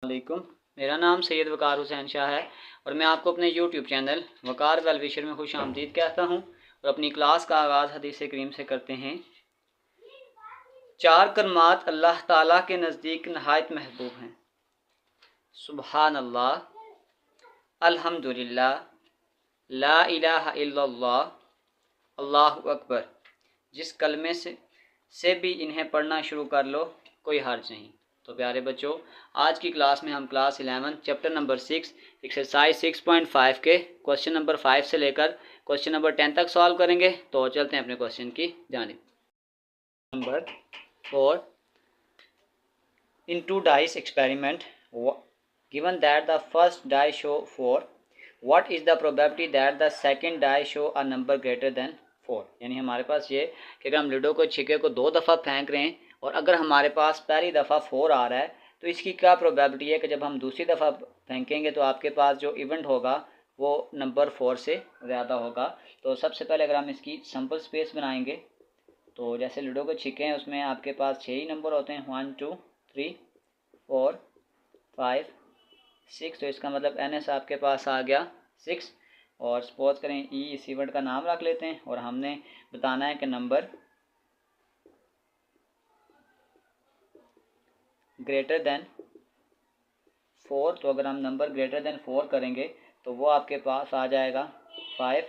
वालेकुम। मेरा नाम सैयद वकार हुसैन शाह है और मैं आपको अपने यूट्यूब चैनल वकार वेल विशर में खुश आमदीद कहता हूँ और अपनी क्लास का आगाज़ हदीस करीम से करते हैं। 4 कलमात अल्लाह ताला के नज़दीक नहायत महबूब हैं। सुबहान अल्लाह, अल्हम्दुलिल्लाह, ला इलाहा इल्लल्लाह, अल्लाहु अकबर। जिस कलमे से भी इन्हें पढ़ना शुरू कर लो कोई हर्ज नहीं। तो प्यारे बच्चों, आज की क्लास में हम क्लास 11 चैप्टर नंबर 6 एक्सरसाइज 6.5 के क्वेश्चन नंबर 5 से लेकर क्वेश्चन नंबर 10 तक सॉल्व करेंगे। तो चलते हैं अपने क्वेश्चन की जानिब। Number 4, in 2 dice experiment, given that the first die show 4, what is the probability that the second die show a number greater than 4? यानी हमारे पास ये कि अगर हम लूडो को छिक्के को 2 दफ़ा फेंक रहे हैं और अगर हमारे पास पहली दफ़ा 4 आ रहा है तो इसकी क्या प्रोबेबिलिटी है कि जब हम दूसरी दफ़ा फेंकेंगे तो आपके पास जो इवेंट होगा वो नंबर 4 से ज़्यादा होगा। तो सबसे पहले अगर हम इसकी सिंपल स्पेस बनाएंगे तो जैसे लूडो को छिक्के हैं उसमें आपके पास 6 ही नंबर होते हैं, 1 2 3 4 5 6। तो इसका मतलब NS आपके पास आ गया 6। और सपोज करें ई इस इवेंट का नाम रख लेते हैं और हमने बताना है कि नंबर ग्रेटर देन 4। तो अगर हम नंबर ग्रेटर देन 4 करेंगे तो वो आपके पास आ जाएगा 5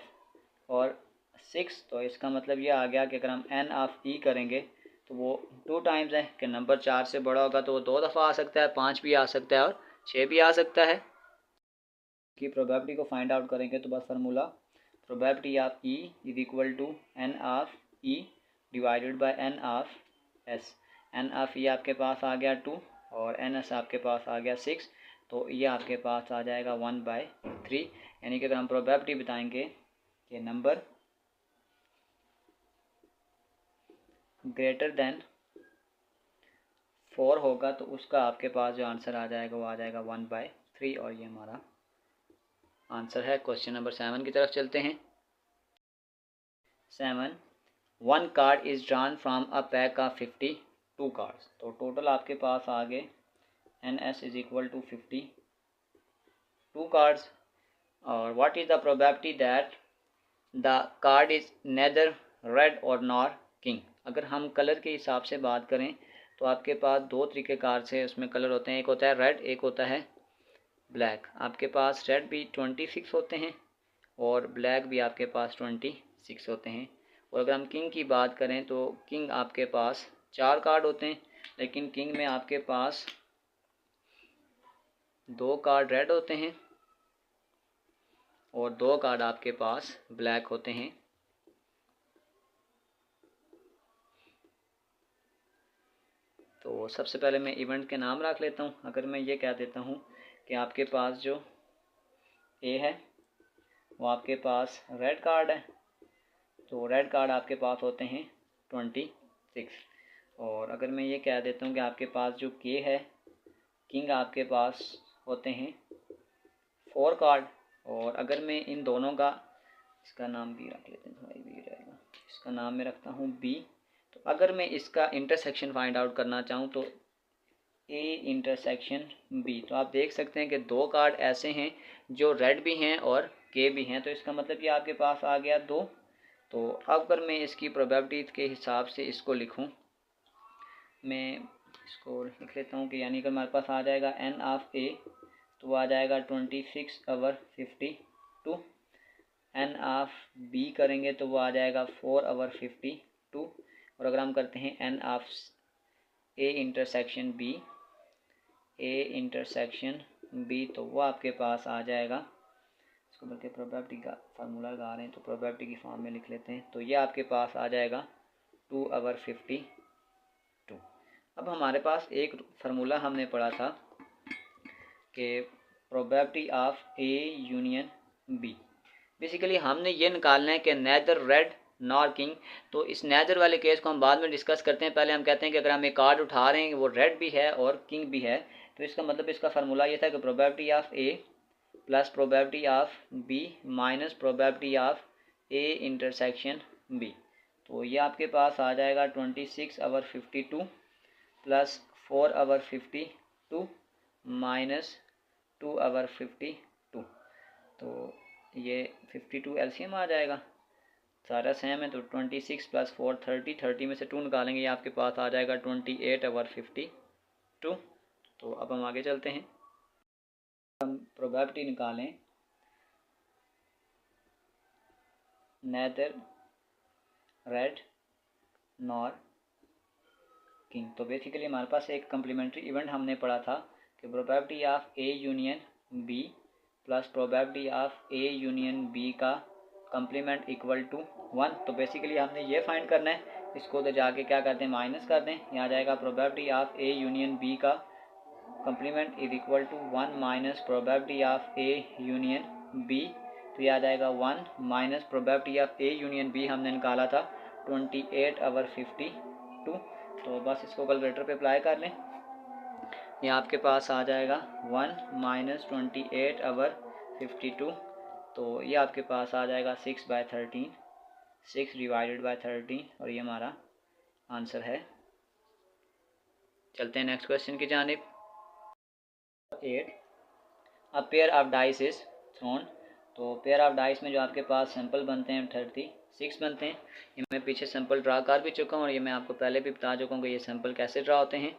और 6। तो इसका मतलब ये आ गया कि अगर हम N ऑफ E करेंगे तो वो 2 टाइम्स है कि नंबर 4 से बड़ा होगा तो वो 2 दफ़ा आ सकता है, 5 भी आ सकता है और 6 भी आ सकता है। की प्रोबेबिलिटी को फाइंड आउट करेंगे तो बस formula probability of E is equal to N of E divided by N of S। N of E आपके पास आ गया 2 और NS आपके पास आ गया 6। तो ये आपके पास आ जाएगा 1/3। यानी कि अगर हम प्रोबेबिलिटी बताएंगे कि नंबर ग्रेटर देन 4 होगा तो उसका आपके पास जो आंसर आ जाएगा वो आ जाएगा 1/3 और ये हमारा आंसर है। क्वेश्चन नंबर 7 की तरफ चलते हैं। 7, 1 card is drawn from a pack of 52 cards. तो टोटल आपके पास आ गए NS is equal to 52 cards. और what is the probability that the card is neither red और नॉर किंग। अगर हम कलर के हिसाब से बात करें तो आपके पास 2 तरीके कार्ड्स है, उसमें कलर होते हैं, एक होता है रेड, एक होता है ब्लैक। आपके पास रेड भी 26 होते हैं और ब्लैक भी आपके पास 26 होते हैं। और अगर हम किंग की बात करें तो किंग आपके पास 4 कार्ड होते हैं, लेकिन किंग में आपके पास 2 कार्ड रेड होते हैं और 2 कार्ड आपके पास ब्लैक होते हैं। तो सबसे पहले मैं इवेंट के नाम रख लेता हूँ। अगर मैं ये कह देता हूँ कि आपके पास जो ए है वो आपके पास रेड कार्ड है, तो रेड कार्ड आपके पास होते हैं 26। और अगर मैं ये कह देता हूँ कि आपके पास जो के है, किंग आपके पास होते हैं 4 कार्ड। और अगर मैं इन दोनों का, इसका नाम बी रख लेते हैं, थोड़ा बी रहेगा, इसका नाम मैं रखता हूँ बी। तो अगर मैं इसका इंटरसेक्शन फाइंड आउट करना चाहूँ तो ए इंटरसेक्शन बी। तो आप देख सकते हैं कि 2 कार्ड ऐसे हैं जो रेड भी हैं और के भी हैं, तो इसका मतलब ये आपके पास आ गया 2। तो अगर मैं इसकी प्रोबेबिलिटी के हिसाब से इसको लिखूं, मैं इसको लिख लेता हूँ कि यानी कि हमारे पास आ जाएगा N ऑफ ए तो वो आ जाएगा 26/52। N ऑफ बी करेंगे तो वो आ जाएगा 4/52। और अगर हम करते हैं N of A intersection B, A intersection B, तो वो आपके पास आ जाएगा, इसको बल्कि प्रोबेबिलिटी का फार्मूला लगा रहे हैं तो प्रोबेबिलिटी की फॉर्म में लिख लेते हैं। तो ये आपके पास आ जाएगा 2/52। अब हमारे पास एक फार्मूला हमने पढ़ा था कि probability of A union B. Basically हमने ये निकालना है कि नेदर रेड नॉर किंग। तो इस नेदर वाले केस को हम बाद में डिस्कस करते हैं। पहले हम कहते हैं कि अगर हम एक कार्ड उठा रहे हैं वो रेड भी है और किंग भी है, तो इसका मतलब इसका फार्मूला ये था कि probability of A plus probability of B minus probability of A intersection B. तो ये आपके पास आ जाएगा 26/52 प्लस 4/52 -2/52। तो ये 52 एलसीएम आ जाएगा, सारा सेम है। तो 26 + 4 30, 30 में से 2 निकालेंगे, ये आपके पास आ जाएगा 28/52। तो अब हम आगे चलते हैं, हम प्रोबेबिलिटी निकालें नेदर रेड नॉर किंग। तो बेसिकली हमारे पास एक कम्प्लीमेंट्री इवेंट हमने पढ़ा था कि probability of A union B plus probability of A union B का कंप्लीमेंट इक्वल टू 1। तो बेसिकली हमने ये फाइंड करना है, इसको तो जाके क्या करते हैं, माइनस कर दें। यहाँ जाएगा probability of A union B का complement is equal to 1 minus probability of A union B. तो यह आ जाएगा 1 minus probability of A union B हमने निकाला था 28/52। तो बस इसको कैलकुलेटर पे अप्लाई कर लें, ये आपके पास आ जाएगा 1 माइनस 28/52। तो ये आपके पास आ जाएगा 6/13, 6 डिवाइडेड बाय 13, और ये हमारा आंसर है। चलते हैं नेक्स्ट क्वेश्चन की जानिब। 8 a pair of dice is throne. तो पेयर ऑफ डाइस में जो आपके पास सैंपल बनते हैं 36 बनते हैं। ये मैं पीछे सैंपल ड्रा कर भी चुका हूँ, और ये मैं आपको पहले भी बता चुका हूँ कि ये सैंपल कैसे ड्रा होते हैं।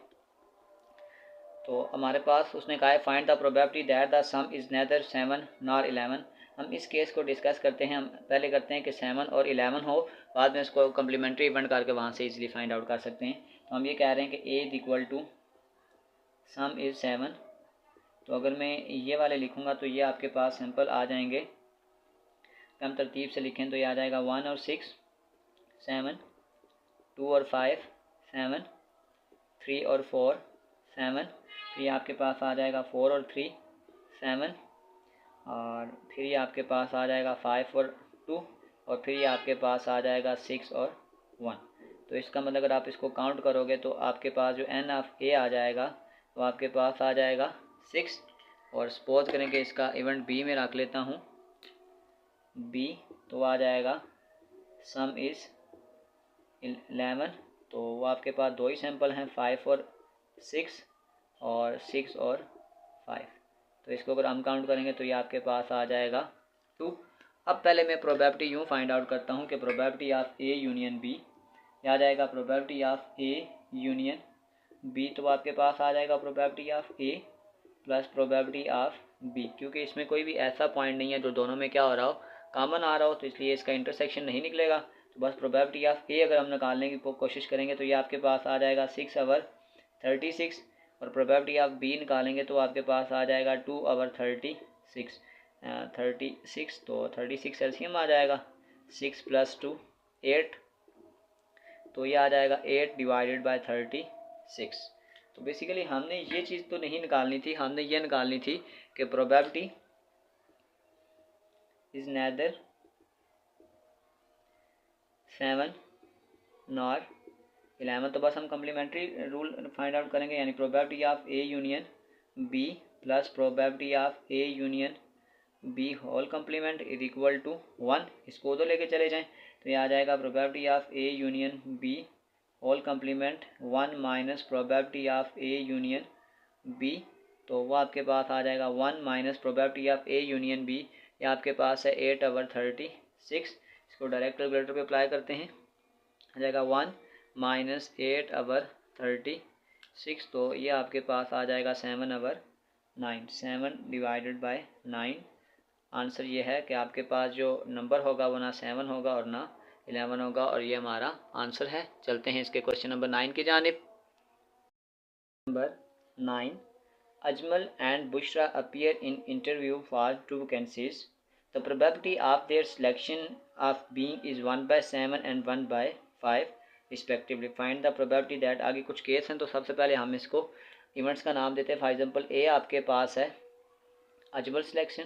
तो हमारे पास उसने कहा है find the probability that the sum is neither 7 nor 11। हम इस केस को डिस्कस करते हैं, हम पहले करते हैं कि 7 और 11 हो, बाद में इसको कम्प्लीमेंट्री इवेंट करके वहाँ से इजीली फाइंड आउट कर सकते हैं। तो हम ये कह रहे हैं कि A is equal to sum is 7। तो अगर मैं ये वाले लिखूँगा तो ये आपके पास सैंपल आ जाएंगे, हम तरतीब से लिखें तो ये आ जाएगा 1 और 6 7, 2 और 5 7, 3 और 4 7, फिर ये आपके पास आ जाएगा 4 और 3 7, और फिर ये आपके पास आ जाएगा 5 और 2, और फिर ये आपके पास आ जाएगा 6 और 1। तो इसका मतलब अगर आप इसको काउंट करोगे तो आपके पास जो एन ऑफ ए आ जाएगा तो आपके पास आ जाएगा 6। और सपोज करें कि इसका इवेंट बी में रख लेता हूँ, बी, तो आ जाएगा सम इज़ 11। तो वो आपके पास दो ही सैंपल हैं, 5 और 6 और 6 और 5। तो इसको अगर हम काउंट करेंगे तो ये आपके पास आ जाएगा 2। अब पहले मैं प्रोबेबिलिटी यूँ फाइंड आउट करता हूँ कि probability of A union B, आ जाएगा probability of A union B. तो आपके पास आ जाएगा probability of A plus probability of B, क्योंकि इसमें कोई भी ऐसा पॉइंट नहीं है जो दोनों में क्या हो रहा हो, कॉमन आ रहा हो, तो इसलिए इसका इंटरसेक्शन नहीं निकलेगा। तो बस प्रोबेबिलिटी ऑफ ए अगर हम निकालने की कोशिश करेंगे तो ये आपके पास आ जाएगा 6/36, और प्रोबेबिलिटी ऑफ बी निकालेंगे तो आपके पास आ जाएगा 2/36। 36, तो 36 एलसीएम आ जाएगा, 6 + 2 8, तो ये आ जाएगा 8 डिवाइडेड बाय 36। तो बेसिकली हमने ये चीज़ तो नहीं निकालनी थी, हमने ये निकालनी थी कि प्रोबेबिलिटी इज नेदर 7 नॉर 11। तो बस हम कम्प्लीमेंट्री रूल फाइंड आउट करेंगे, यानी probability of A union B plus probability of A union B whole complement is equal to 1। इसको तो लेके चले जाएं तो ये आ जाएगा probability of A union B whole complement 1 minus probability of A union B. तो वो आपके पास आ जाएगा 1 minus probability of A union B, ये आपके पास है 8/36। इसको डायरेक्ट कैलकुलेटर पे अप्लाई करते हैं, आ जाएगा 1 माइनस 8/36। तो ये आपके पास आ जाएगा 7/9, 7 डिवाइडेड बाय 9। आंसर ये है कि आपके पास जो नंबर होगा वो ना 7 होगा और ना 11 होगा, और ये हमारा आंसर है। चलते हैं इसके क्वेश्चन नंबर 9 की जानिब। Number 9, Ajmal and Bushra appear in interview for 2 vacancies. The probability of their selection of being is 1/7 and 1/5 respectively. Find the probability that. आगे कुछ केस हैं, तो सबसे पहले हम इसको इवेंट्स का नाम देते हैं। फॉर एग्जांपल ए आपके पास है अजमल सिलेक्शन,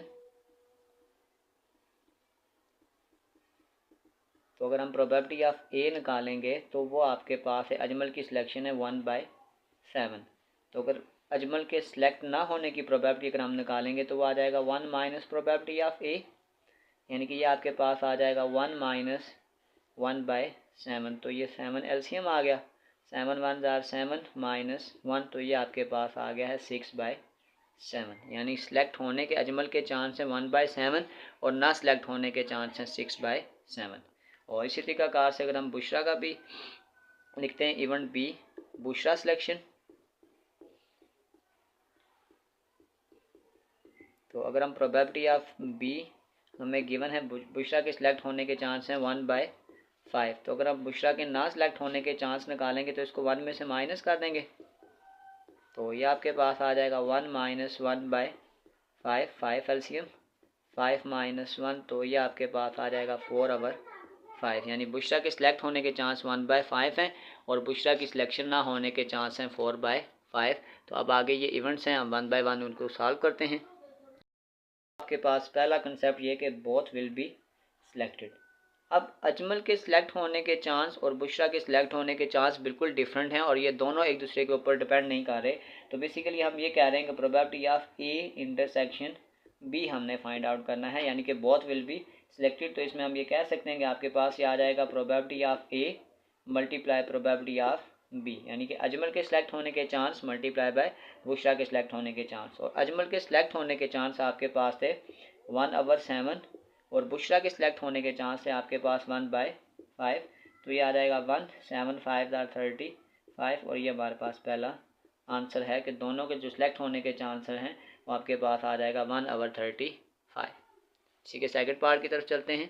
तो अगर हम प्रोबेबिलिटी ऑफ ए निकालेंगे तो वो आपके पास है अजमल की सिलेक्शन है 1/7। तो अगर अजमल के सिलेक्ट ना होने की प्रोबेबिलिटी अगर हम निकालेंगे तो वो आ जाएगा 1 माइनस प्रोबेबिलिटी ऑफ ए, यानी कि ये आपके पास आ जाएगा 1 माइनस 1/7। तो ये 7 एलसीएम आ गया, 7 1 = 7 माइनस 1, तो ये आपके पास आ गया है 6/7। 7, यानी सिलेक्ट होने के अजमल के चांस हैं 1/7 और ना सिलेक्ट होने के चांस हैं 6/7। और इसी तरीक़ाकार से अगर हम बुशरा का भी लिखते हैं इवेंट बी बुशरा सिलेक्शन, तो अगर हम प्रोबेबिलिटी ऑफ बी हमें गिवन है बुशरा के सिलेक्ट होने के चांस हैं 1/5, तो अगर हम बुशरा के ना सिलेक्ट होने के चांस निकालेंगे तो इसको 1 में से माइनस कर देंगे, तो ये आपके पास आ जाएगा 1 - 1/5, 5 एलसीएम 5 - 1, तो ये आपके पास आ जाएगा 4/5, यानी बुशरा के सिलेक्ट होने के चांस 1/5 हैं और बुशरा की सिलेक्शन ना होने के चांस हैं 4/5। तो अब आगे ये इवेंट्स हैं, हम 1 बाय 1 उनको सॉल्व करते हैं। आपके पास पहला कंसेप्ट ये कि बोथ विल बी सिलेक्टेड। अब अजमल के सिलेक्ट होने के चांस और बुशरा के सिलेक्ट होने के चांस बिल्कुल डिफरेंट हैं और ये दोनों एक दूसरे के ऊपर डिपेंड नहीं कर रहे। तो बेसिकली हम ये कह रहे हैं कि probability of A intersection B हमने फाइंड आउट करना है, यानी कि बोथ विल बी सिलेक्टेड। तो इसमें हम ये कह सकते हैं कि आपके पास ये आ जाएगा probability of A multiply probability of B, यानी कि अजमल के सिलेक्ट होने के चांस मल्टीप्लाई बाय बुशरा के सिलेक्ट होने के चांस। और अजमल के सिलेक्ट होने के चांस आपके पास थे 1/7 और बुशरा के सिलेक्ट होने के चांस है आपके पास 1/5, तो ये आ जाएगा 1 7 5 35 और ये हमारे पास पहला आंसर है कि दोनों के जो सिलेक्ट होने के चांस हैं वो आपके पास आ जाएगा 1/35। इसी के सेकंड पार्ट की तरफ चलते हैं।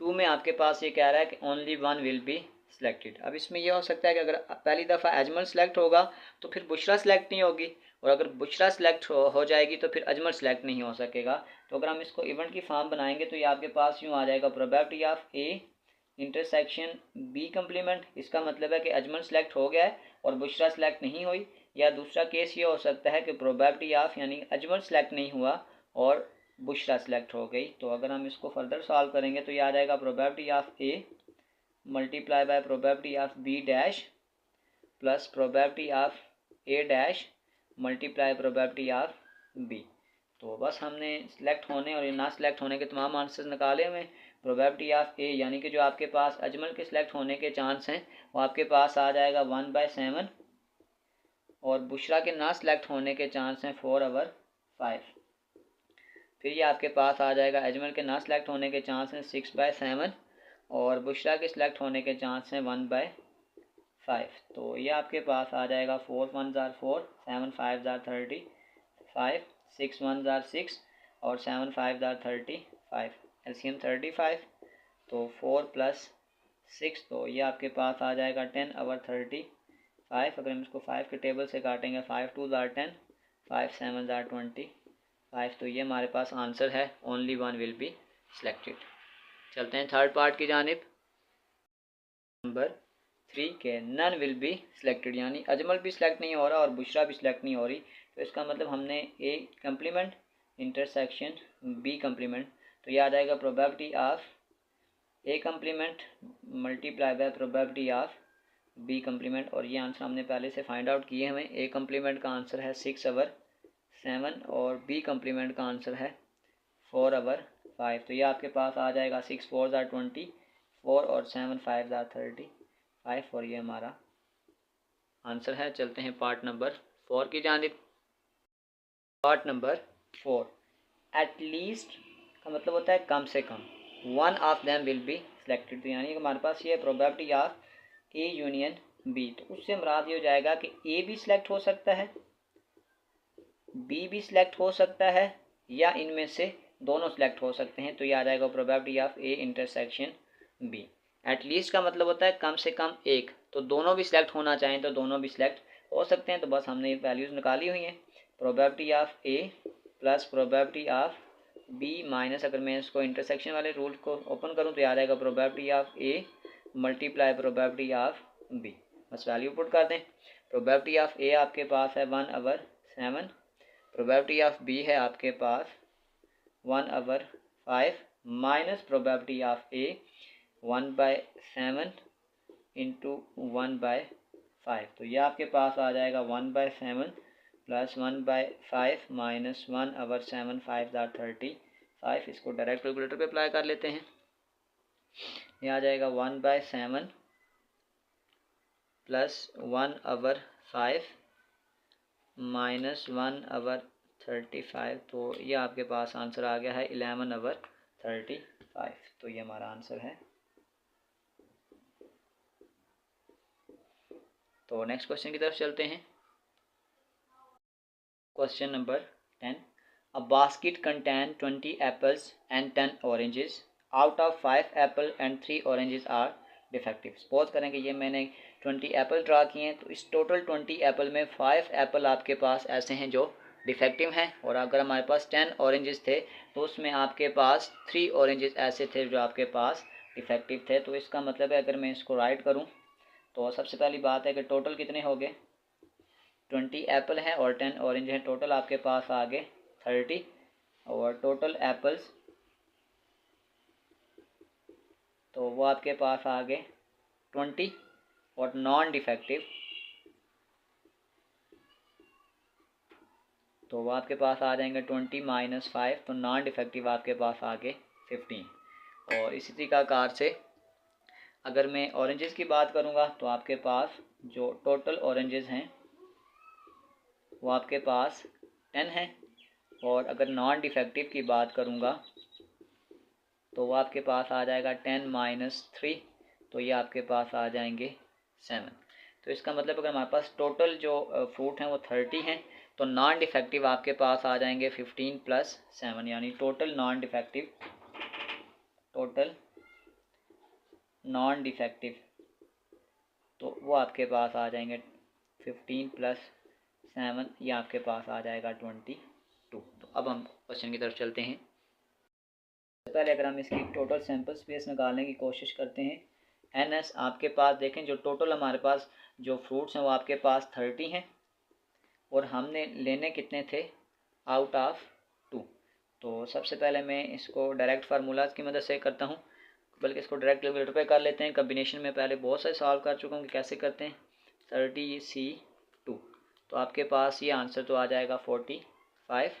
2 में आपके पास ये कह रहा है कि ओनली 1 विल बी सिलेक्टेड। अब इसमें यह हो सकता है कि अगर पहली दफ़ा अजमल सेलेक्ट होगा तो फिर बुशरा सेलेक्ट नहीं होगी, और अगर बुशरा सेलेक्ट हो जाएगी तो फिर अजमल सेलेक्ट नहीं हो सकेगा। तो अगर हम इसको इवेंट की फॉर्म बनाएंगे तो ये आपके पास यूँ आ जाएगा probability of A intersection B complement. इसका मतलब है कि अजमल सेलेक्ट हो गया है और बुशरा सेलेक्ट नहीं हुई। या दूसरा केस ये हो सकता है कि प्रोबेबिलिटी ऑफ यानी अजमल सेलेक्ट नहीं हुआ और बुशरा सेलेक्ट हो गई। तो अगर हम इसको फर्दर सॉल्व करेंगे तो ये आ जाएगा probability of A multiply by probability of B dash plus probability of A dash multiply probability of B. तो बस हमने सिलेक्ट होने और ना सिलेक्ट होने के तमाम आंसर निकाले हुए। प्रोबेबिलिटी ऑफ ए यानी कि जो आपके पास अजमल के सिलेक्ट होने के चांस हैं वो आपके पास आ जाएगा 1/7 और बुशरा के ना सिलेक्ट होने के चांस हैं 4/5। फिर ये आपके पास आ जाएगा अजमल के ना सिलेक्ट होने के चांस हैं 6/7 और बुशरा के सिलेक्ट होने के चांस हैं 1/5। तो ये आपके पास आ जाएगा 4 1 4 7 5 35 6 1 6 और 7 5 35 एलसीएम 35। तो 4 + 6 तो ये आपके पास आ जाएगा 10/35। अगर हम इसको 5 के टेबल से काटेंगे 5 2 10 5 7 25। तो ये हमारे पास आंसर है ओनली 1 विल बी सिलेक्टेड। चलते हैं थर्ड पार्ट की जानिब। नंबर 3 के नन विल बी सिलेक्टेड, यानी अजमल भी सिलेक्ट नहीं हो रहा और बुशरा भी सिलेक्ट नहीं हो रही। तो इसका मतलब हमने A complement intersection B complement, तो ये आ जाएगा probability of A complement multiply by probability of B complement. और ये आंसर हमने पहले से फाइंड आउट किए हमें। ए कम्प्लीमेंट का आंसर है 6/7 और बी कम्प्लीमेंट का आंसर है 4/5। तो ये आपके पास आ जाएगा 6 4 24 और 7 5 35 और ये हमारा आंसर है। चलते हैं पार्ट नंबर 4 की जानिब। पार्ट नंबर 4 एट लीस्ट का मतलब होता है कम से कम, one of them will be selected. तो यानी कि हमारे पास ये probability of A union B, तो उससे मुराद ये हो जाएगा कि ए भी सिलेक्ट हो सकता है, बी भी सिलेक्ट हो सकता है या इनमें से दोनों सिलेक्ट हो सकते हैं। तो ये आ जाएगा probability of A intersection B. At least का मतलब होता है कम से कम एक, तो दोनों भी सिलेक्ट होना चाहें तो दोनों भी सिलेक्ट हो सकते हैं। तो बस हमने ये वैल्यूज़ निकाली हुई हैं, probability of A plus probability of B minus, अगर मैं इसको इंटरसेक्शन वाले रूल को ओपन करूँ तो ये आ जाएगा probability of A multiply probability of B. बस वैल्यू पुट कर दें। प्रोबेबिलिटी ऑफ ए आपके पास है 1/7, प्रोबेबिलिटी ऑफ बी है आपके पास 1/5 minus probability of A 1/7 into 1/5। तो ये आपके पास आ जाएगा 1/7 प्लस 1/5 माइनस 1/7 5 35। इसको डायरेक्ट कैलकुलेटर पे अप्लाई कर लेते हैं। ये आ जाएगा 1/7 प्लस 1/5 -1/35, तो ये आपके पास आंसर आ गया है 11/35। तो ये हमारा आंसर है। तो नेक्स्ट क्वेश्चन की तरफ चलते हैं। Question number 10, a basket contain 20 apples and 10 oranges, out of 5 apple and 3 oranges are defective. Suppose करें कि ये मैंने 20 एप्पल ड्रा किए हैं, तो इस टोटल 20 एप्पल में 5 एप्पल आपके पास ऐसे हैं जो डिफेक्टिव हैं, और अगर हमारे पास 10 ऑरेंजेस थे तो उसमें आपके पास 3 ऑरेंजेस ऐसे थे जो आपके पास डिफेक्टिव थे। तो इसका मतलब है अगर मैं इसको राइट करूँ तो सबसे पहली बात है कि टोटल कितने हो गए, 20 एप्पल हैं और 10 ऑरेंज हैं, टोटल आपके पास आ गए 30, और टोटल एप्पल्स तो वो आपके पास आ गए 20, और नॉन डिफेक्टिव तो वो आपके पास आ जाएंगे 20 - 5, तो नॉन डिफेक्टिव आपके पास आ गए 15। और इसी तरीक़ाकार से अगर मैं ऑरेंजेस की बात करूँगा तो आपके पास जो टोटल ऑरेंजेस हैं वो आपके पास 10 हैं, और अगर नॉन डिफेक्टिव की बात करूँगा तो वो आपके पास आ जाएगा 10 - 3, तो ये आपके पास आ जाएंगे 7। तो इसका मतलब अगर हमारे पास टोटल जो फ्रूट हैं वो 30 हैं, तो नॉन डिफेक्टिव आपके पास आ जाएंगे 15 + 7, यानी टोटल नॉन डिफेक्टिव तो वो आपके पास आ जाएंगे 15 + 7, ये आपके पास आ जाएगा 22। तो अब हम क्वेश्चन की तरफ चलते हैं। पहले अगर हम इसकी टोटल सैंपल स्पेस निकालने की कोशिश करते हैं, NS आपके पास देखें जो टोटल हमारे पास जो फ्रूट्स हैं वो आपके पास 30 हैं, और हमने लेने कितने थे, आउट ऑफ 2। तो सबसे पहले मैं इसको डायरेक्ट फार्मूलाज की मदद से करता हूँ, बल्कि इसको डायरेक्ट कैलकुलेटर पे कर लेते हैं। कम्बिनेशन में पहले बहुत सारे सॉल्व कर चुका हूँ कि कैसे करते हैं। 30C2, तो आपके पास ये आंसर तो आ जाएगा 45।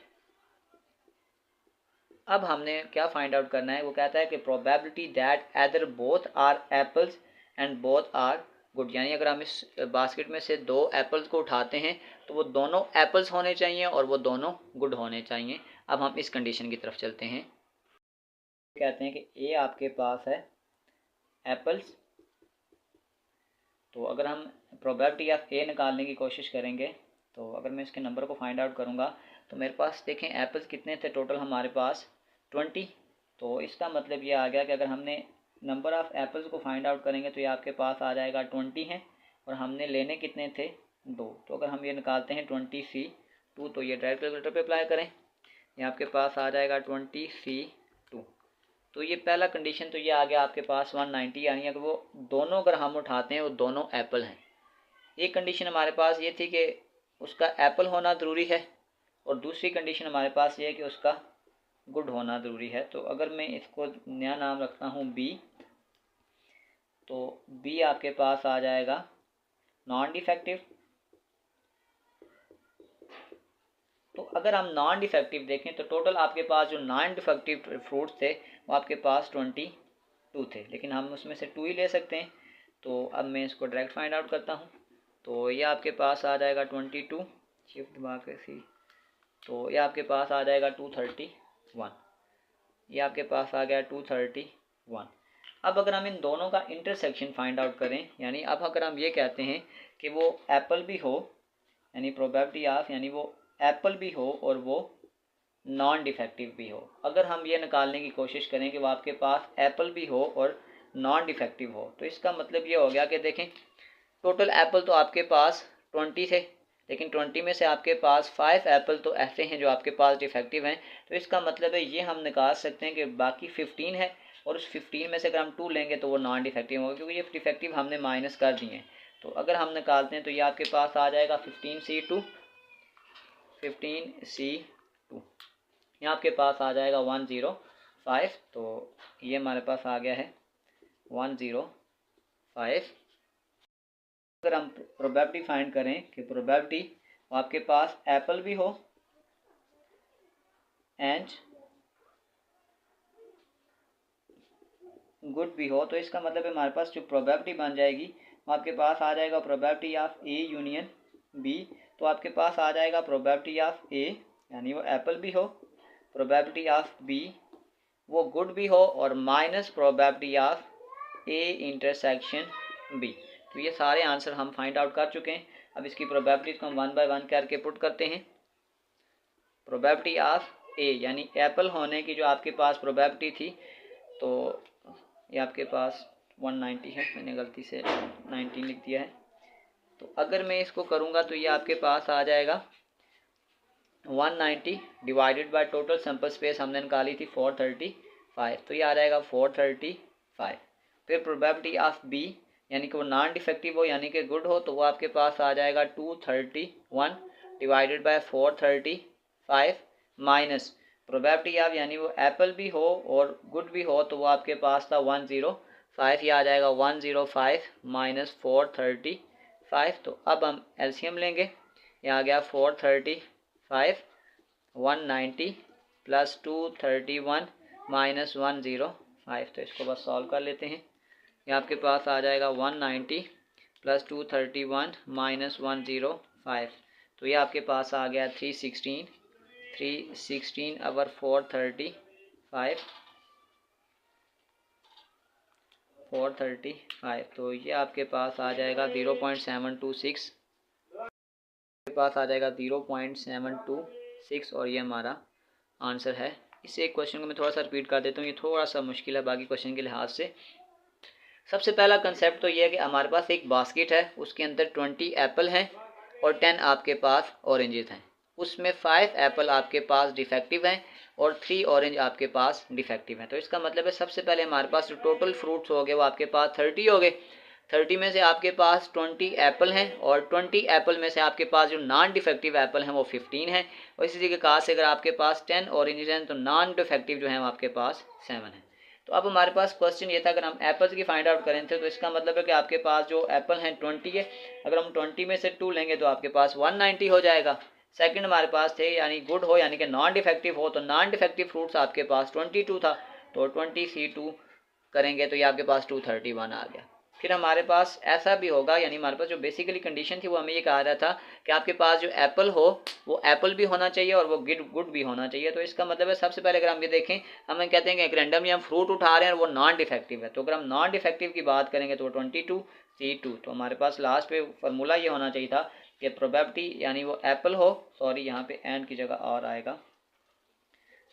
अब हमने क्या फाइंड आउट करना है, वो कहता है कि probability that either both are apples and both are good, यानी अगर हम इस बास्केट में से 2 एप्पल्स को उठाते हैं तो वो दोनों एप्पल्स होने चाहिए और वो दोनों गुड होने चाहिए। अब हम इस कंडीशन की तरफ चलते हैं। कहते हैं कि ए आपके पास है एप्पल्स, तो अगर हम प्रोबेबिलिटी ऑफ ए निकालने की कोशिश करेंगे तो अगर मैं इसके नंबर को फाइंड आउट करूँगा तो मेरे पास देखें एप्पल्स कितने थे टोटल हमारे पास 20। तो इसका मतलब ये आ गया कि अगर हमने नंबर ऑफ़ एप्पल्स को फाइंड आउट करेंगे तो ये आपके पास आ जाएगा 20 है, और हमने लेने कितने थे 2। तो अगर हम ये निकालते हैं 20C2, तो ये डायरेक्ट कैलकुलेटर पे अप्लाई करें, ये आपके पास आ जाएगा 20C2। तो ये पहला कंडीशन तो ये आ गया आपके पास 190, यानी अगर वो दोनों अगर हम उठाते हैं वो दोनों एप्पल हैं। एक कंडीशन हमारे पास ये थी कि उसका एप्पल होना ज़रूरी है, और दूसरी कंडीशन हमारे पास ये है कि उसका गुड होना ज़रूरी है। तो अगर मैं इसको नया नाम रखता हूँ बी, तो बी आपके पास आ जाएगा नॉन डिफेक्टिव। तो अगर हम नॉन डिफेक्टिव देखें तो टोटल आपके पास जो नॉन डिफेक्टिव फ्रूट्स थे वो आपके पास 22 थे, लेकिन हम उसमें से 2 ही ले सकते हैं। तो अब मैं इसको डायरेक्ट फाइंड आउट करता हूँ, तो ये आपके पास आ जाएगा 22 शिफ्ट बाकी सी, तो ये आपके पास आ जाएगा 231, ये आपके पास आ गया 231। अब अगर हम इन दोनों का इंटरसेक्शन फाइंड आउट करें, यानी अब अगर हम ये कहते हैं कि वो एप्पल भी हो, यानी प्रोबेबिलिटी ऑफ, यानी वो एप्पल भी हो और वो नॉन डिफेक्टिव भी हो। अगर हम ये निकालने की कोशिश करें कि वो आपके पास एप्पल भी हो और नॉन डिफेक्टिव हो, तो इसका मतलब ये हो गया कि देखें टोटल एप्पल तो आपके पास 20 थे, लेकिन 20 में से आपके पास 5 एप्पल तो ऐसे हैं जो आपके पास डिफेक्टिव हैं। तो इसका मतलब है ये हम निकाल सकते हैं कि बाकी 15 है, और उस 15 में से अगर हम 2 लेंगे तो वो नॉन डिफेक्टिव होगा, क्योंकि ये डिफेक्टिव हमने माइनस कर दिए हैं। तो अगर हम निकालते हैं तो ये आपके पास आ जाएगा 15C2, यहाँ आपके पास आ जाएगा 105। तो ये हमारे पास आ गया है 105। अगर हम प्रोबेबिलिटी फाइंड करें कि प्रोबेबिलिटी आपके पास एप्पल भी हो एंड गुड भी हो, तो इसका मतलब हमारे पास जो प्रोबेबिलिटी बन जाएगी वो आपके पास आ जाएगा probability of A union B. तो आपके पास आ जाएगा प्रोबेबिलिटी ऑफ ए यानी वो एप्पल भी हो, प्रोबेबिलिटी ऑफ बी वो गुड भी हो, और minus probability of A intersection B. तो ये सारे आंसर हम फाइंड आउट कर चुके हैं। अब इसकी प्रोबेबिलिटीज को हम 1 बाय 1 करके पुट करते हैं। प्रोबेबिलिटी ऑफ ए यानी एप्पल होने की जो आपके पास प्रोबेबिलिटी थी, तो ये आपके पास 190 है, मैंने गलती से 19 लिख दिया है। तो अगर मैं इसको करूँगा तो ये आपके पास आ जाएगा 190 divided by total sample space हमने निकाली थी 435, तो ये आ जाएगा 435। फिर प्रोबेबिलिटी ऑफ बी यानी कि वो नॉन डिफेक्टिव हो यानी कि गुड हो, तो वो आपके पास आ जाएगा 231 divided by 435 minus probability of यानी वो एप्पल भी हो और गुड भी हो, तो वो आपके पास था 105, ये आ जाएगा 105 माइनस 435। तो अब हम एलसीएम लेंगे, ये आ गया 435 190 प्लस 231 माइनस 105। तो इसको बस सॉल्व कर लेते हैं। ये आपके पास आ जाएगा 190 प्लस 231 माइनस 105। तो ये आपके पास आ गया 316 अवर 435। तो ये आपके पास आ जाएगा 0.726, आपके पास आ जाएगा 0.726 और ये हमारा आंसर है। इस एक क्वेश्चन को मैं थोड़ा सा रिपीट कर देता हूँ, ये थोड़ा सा मुश्किल है बाकी क्वेश्चन के लिहाज से। सबसे पहला कंसेप्ट तो ये है कि हमारे पास एक बास्केट है, उसके अंदर 20 एप्पल हैं और 10 आपके पास ऑरेंजेस हैं। उसमें 5 एप्पल आपके पास डिफेक्टिव हैं और 3 ऑरेंज आपके पास डिफेक्टिव हैं। तो इसका मतलब है सबसे पहले हमारे पास जो टोटल फ्रूट्स हो गए वो आपके पास 30 हो गए। 30 में से आपके पास 20 एप्पल हैं और 20 एप्पल में से आपके पास जो नॉन डिफेक्टिव एप्पल हैं वो 15 हैं। और इसी के कहा से अगर आपके पास 10 ऑरेंजेस हैं तो नॉन डिफेक्टिव जो हैं वो आपके पास 7 हैं। तो अब हमारे पास क्वेश्चन ये था, अगर हम एप्पल्स की फाइंड आउट करें थे तो इसका मतलब है कि आपके पास जो एप्पल हैं 20 है, अगर हम 20 में से 2 लेंगे तो आपके पास 190 हो जाएगा। सेकंड हमारे पास थे यानी गुड हो यानी कि नॉन डिफेक्टिव हो, तो नॉन डिफेक्टिव फ्रूट्स आपके पास 22 था, तो 20C2 करेंगे तो ये आपके पास 231 आ गया। फिर हमारे पास ऐसा भी होगा, यानी हमारे पास जो बेसिकली कंडीशन थी वो हमें ये कहा रहा था कि आपके पास जो एप्पल हो वो एप्पल भी होना चाहिए और वो गुड भी होना चाहिए। तो इसका मतलब है सबसे पहले अगर हम ये देखें, हम कहते हैं कि एक रैंडमली हम फ्रूट उठा रहे हैं और वो नॉन डिफेक्टिव है, तो अगर हम नॉन डिफेक्टिव की बात करेंगे तो 22C2। तो हमारे पास लास्ट पे फार्मूला ये होना चाहिए था कि प्रोबेबिलिटी यानी वो एप्पल हो, सॉरी यहाँ पे एंड की जगह और आएगा,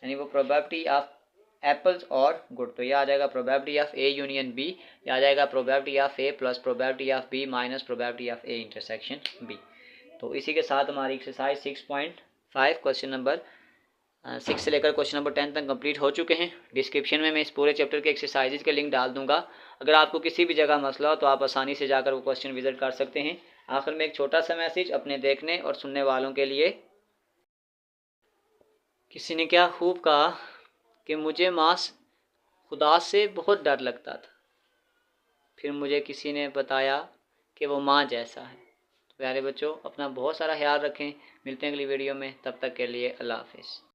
यानी वो प्रोबेबिलिटी ऑफ एप्पल्स और गुड, तो ये आ जाएगा probability of A union B, ये आ जाएगा probability of A plus probability of B minus probability of A intersection B. तो इसी के साथ हमारी एक्सरसाइज 6.5 क्वेश्चन नंबर 6 से लेकर क्वेश्चन नंबर 10 तक कंप्लीट हो चुके हैं। डिस्क्रिप्शन में मैं इस पूरे चैप्टर के एक्सरसाइजेज के लिंक डाल दूंगा, अगर आपको किसी भी जगह मसला हो तो आप आसानी से जाकर वो क्वेश्चन विजिट कर सकते हैं। आखिर में एक छोटा सा मैसेज अपने देखने और सुनने वालों के लिए, किसी ने क्या खूब कहा कि मुझे माँ खुदा से बहुत डर लगता था, फिर मुझे किसी ने बताया कि वो माँ जैसा है। तो प्यारे बच्चों, अपना बहुत सारा ख्याल रखें, मिलते हैं अगली वीडियो में, तब तक के लिए अल्लाह हाफिज़।